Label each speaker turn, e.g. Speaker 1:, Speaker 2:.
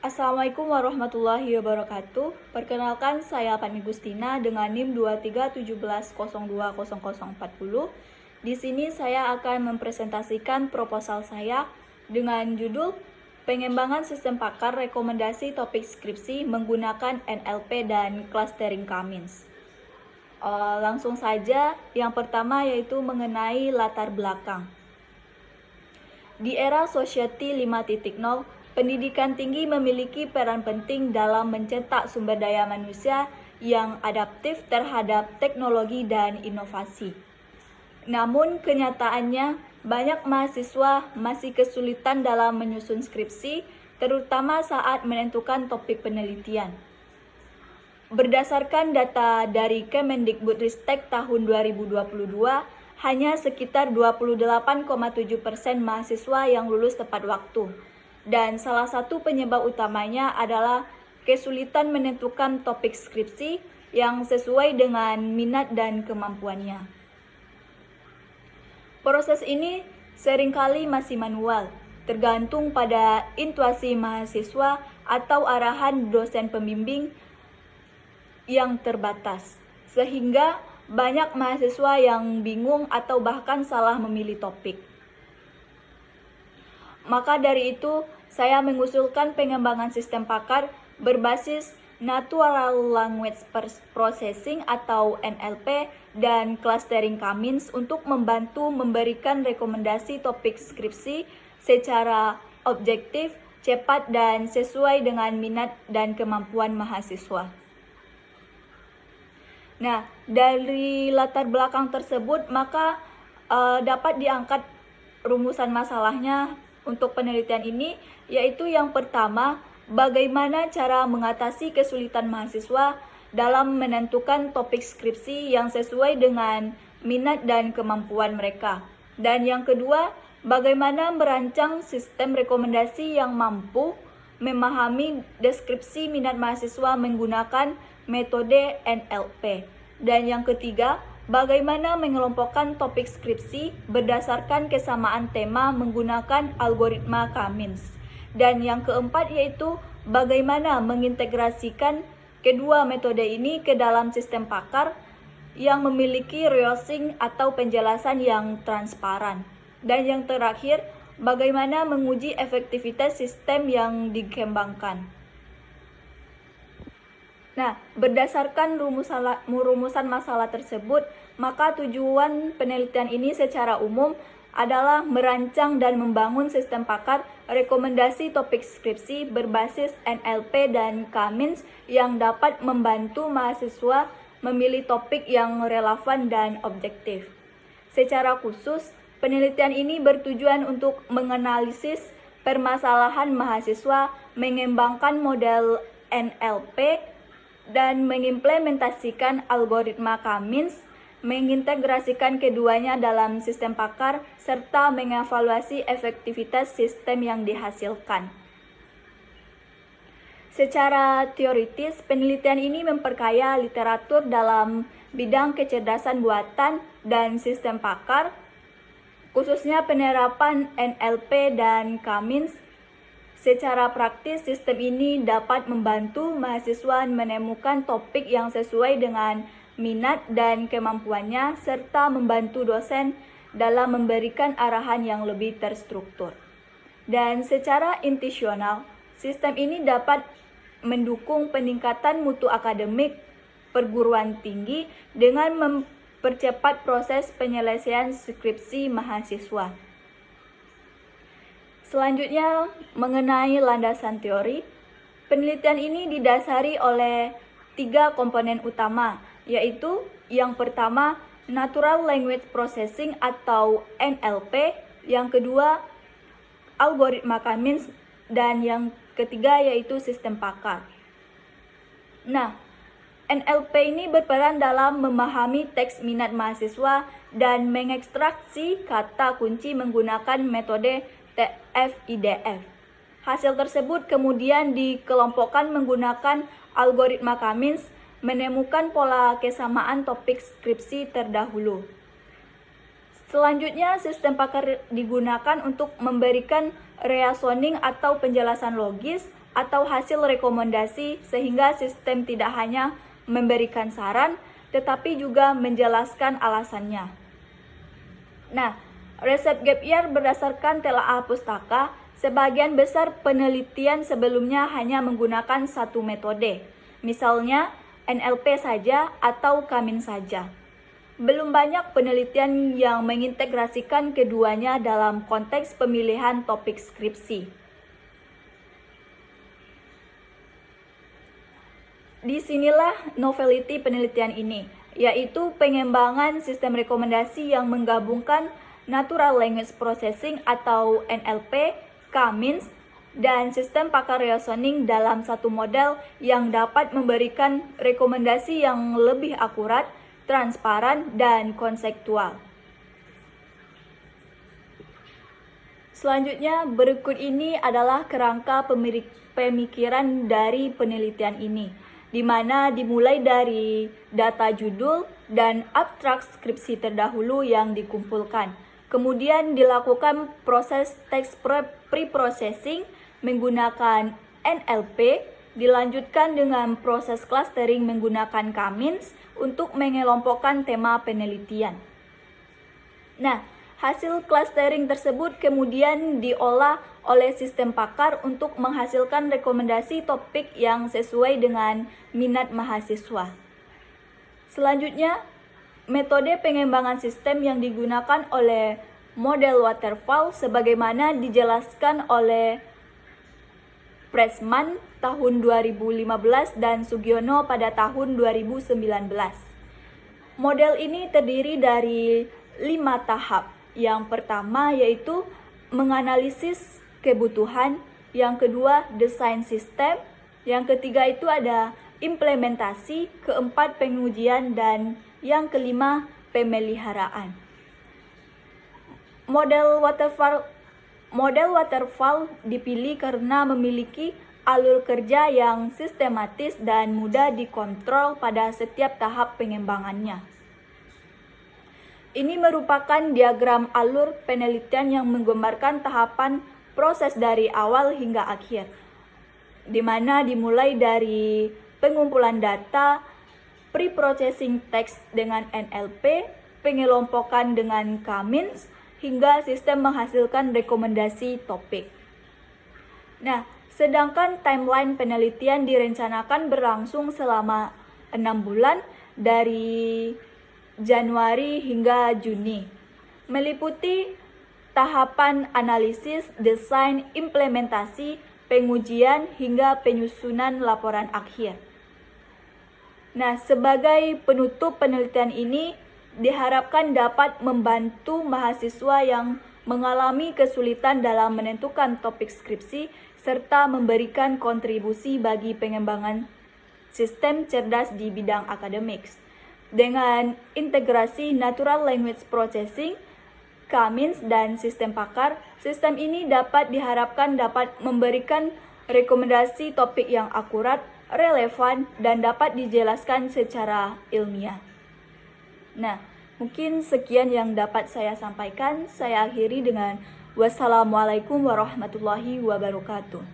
Speaker 1: Assalamualaikum warahmatullahi wabarakatuh. Perkenalkan, saya Fani Gustina dengan NIM 231700200040. Di sini saya akan mempresentasikan proposal saya dengan judul Pengembangan Sistem Pakar Rekomendasi Topik Skripsi Menggunakan NLP dan Clustering Cummins. Langsung saja, yang pertama yaitu mengenai latar belakang. Di era Society 5.0, pendidikan tinggi memiliki peran penting dalam mencetak sumber daya manusia yang adaptif terhadap teknologi dan inovasi. Namun kenyataannya, banyak mahasiswa masih kesulitan dalam menyusun skripsi, terutama saat menentukan topik penelitian. Berdasarkan data dari Kemendikbudristek tahun 2022, hanya sekitar 28,7% mahasiswa yang lulus tepat waktu. Dan salah satu penyebab utamanya adalah kesulitan menentukan topik skripsi yang sesuai dengan minat dan kemampuannya. Proses ini seringkali masih manual, tergantung pada intuisi mahasiswa atau arahan dosen pembimbing yang terbatas, sehingga banyak mahasiswa yang bingung atau bahkan salah memilih topik. Maka dari itu, saya mengusulkan pengembangan sistem pakar berbasis Natural Language Processing atau NLP dan Clustering Cummins untuk membantu memberikan rekomendasi topik skripsi secara objektif, cepat, dan sesuai dengan minat dan kemampuan mahasiswa. Nah, dari latar belakang tersebut, maka dapat diangkat rumusan masalahnya untuk penelitian ini, yaitu yang pertama, bagaimana cara mengatasi kesulitan mahasiswa dalam menentukan topik skripsi yang sesuai dengan minat dan kemampuan mereka. Dan yang kedua, bagaimana merancang sistem rekomendasi yang mampu memahami deskripsi minat mahasiswa menggunakan metode NLP. Dan yang ketiga, bagaimana mengelompokkan topik skripsi berdasarkan kesamaan tema menggunakan algoritma Cummins. Dan yang keempat yaitu bagaimana mengintegrasikan kedua metode ini ke dalam sistem pakar yang memiliki reasoning atau penjelasan yang transparan. Dan yang terakhir, bagaimana menguji efektivitas sistem yang dikembangkan. Nah, berdasarkan rumusan masalah tersebut, maka tujuan penelitian ini secara umum adalah merancang dan membangun sistem pakar rekomendasi topik skripsi berbasis NLP dan Cummins yang dapat membantu mahasiswa memilih topik yang relevan dan objektif. Secara khusus, penelitian ini bertujuan untuk menganalisis permasalahan mahasiswa, mengembangkan model NLP, dan mengimplementasikan algoritma Cummins, mengintegrasikan keduanya dalam sistem pakar, serta mengevaluasi efektivitas sistem yang dihasilkan. Secara teoritis, penelitian ini memperkaya literatur dalam bidang kecerdasan buatan dan sistem pakar, khususnya penerapan NLP dan Cummins. Secara praktis, sistem ini dapat membantu mahasiswa menemukan topik yang sesuai dengan minat dan kemampuannya, serta membantu dosen dalam memberikan arahan yang lebih terstruktur. Dan secara institusional, sistem ini dapat mendukung peningkatan mutu akademik perguruan tinggi dengan mempercepat proses penyelesaian skripsi mahasiswa. Selanjutnya, mengenai landasan teori, penelitian ini didasari oleh 3 komponen utama, yaitu yang pertama, Natural Language Processing atau NLP, yang kedua, algoritma Cummins, dan yang ketiga yaitu sistem pakar. Nah, NLP ini berperan dalam memahami teks minat mahasiswa dan mengekstraksi kata kunci menggunakan metode TF-IDF. Hasil tersebut kemudian dikelompokkan menggunakan algoritma Cummins, menemukan pola kesamaan topik skripsi terdahulu. Selanjutnya, sistem pakar digunakan untuk memberikan reasoning atau penjelasan logis atau hasil rekomendasi, sehingga sistem tidak hanya memberikan saran, tetapi juga menjelaskan alasannya. Nah, riset gap year berdasarkan telaah pustaka, sebagian besar penelitian sebelumnya hanya menggunakan satu metode, misalnya NLP saja atau Kamin saja. Belum banyak penelitian yang mengintegrasikan keduanya dalam konteks pemilihan topik skripsi. Disinilah novelty penelitian ini, yaitu pengembangan sistem rekomendasi yang menggabungkan Natural Language Processing atau NLP, Kamins, dan sistem pakar reasoning dalam satu model yang dapat memberikan rekomendasi yang lebih akurat, transparan, dan konseptual. Selanjutnya, berikut ini adalah kerangka pemikiran dari penelitian ini, di mana dimulai dari data judul dan abstrak skripsi terdahulu yang dikumpulkan. Kemudian dilakukan proses text pre-processing menggunakan NLP, dilanjutkan dengan proses clustering menggunakan Kamins untuk mengelompokkan tema penelitian. Nah, hasil clustering tersebut kemudian diolah oleh sistem pakar untuk menghasilkan rekomendasi topik yang sesuai dengan minat mahasiswa. Selanjutnya, metode pengembangan sistem yang digunakan oleh model waterfall sebagaimana dijelaskan oleh Pressman tahun 2015 dan Sugiono pada tahun 2019. Model ini terdiri dari 5 tahap. Yang pertama yaitu menganalisis kebutuhan, yang kedua desain sistem, yang ketiga itu ada implementasi, keempat pengujian, dan yang kelima pemeliharaan. Model waterfall dipilih karena memiliki alur kerja yang sistematis dan mudah dikontrol pada setiap tahap pengembangannya. Ini merupakan diagram alur penelitian yang menggambarkan tahapan proses dari awal hingga akhir, di mana dimulai dari pengumpulan data, pre-processing teks dengan NLP, pengelompokan dengan Kamins, hingga sistem menghasilkan rekomendasi topik. Nah, sedangkan timeline penelitian direncanakan berlangsung selama 6 bulan dari Januari hingga Juni, meliputi tahapan analisis, desain, implementasi, pengujian, hingga penyusunan laporan akhir. Nah, sebagai penutup penelitian ini, diharapkan dapat membantu mahasiswa yang mengalami kesulitan dalam menentukan topik skripsi serta memberikan kontribusi bagi pengembangan sistem cerdas di bidang akademik. Dengan integrasi Natural Language Processing, Kamins, dan sistem pakar, sistem ini diharapkan dapat memberikan rekomendasi topik yang akurat, relevan, dan dapat dijelaskan secara ilmiah. Nah, mungkin sekian yang dapat saya sampaikan. Saya akhiri dengan wassalamualaikum warahmatullahi wabarakatuh.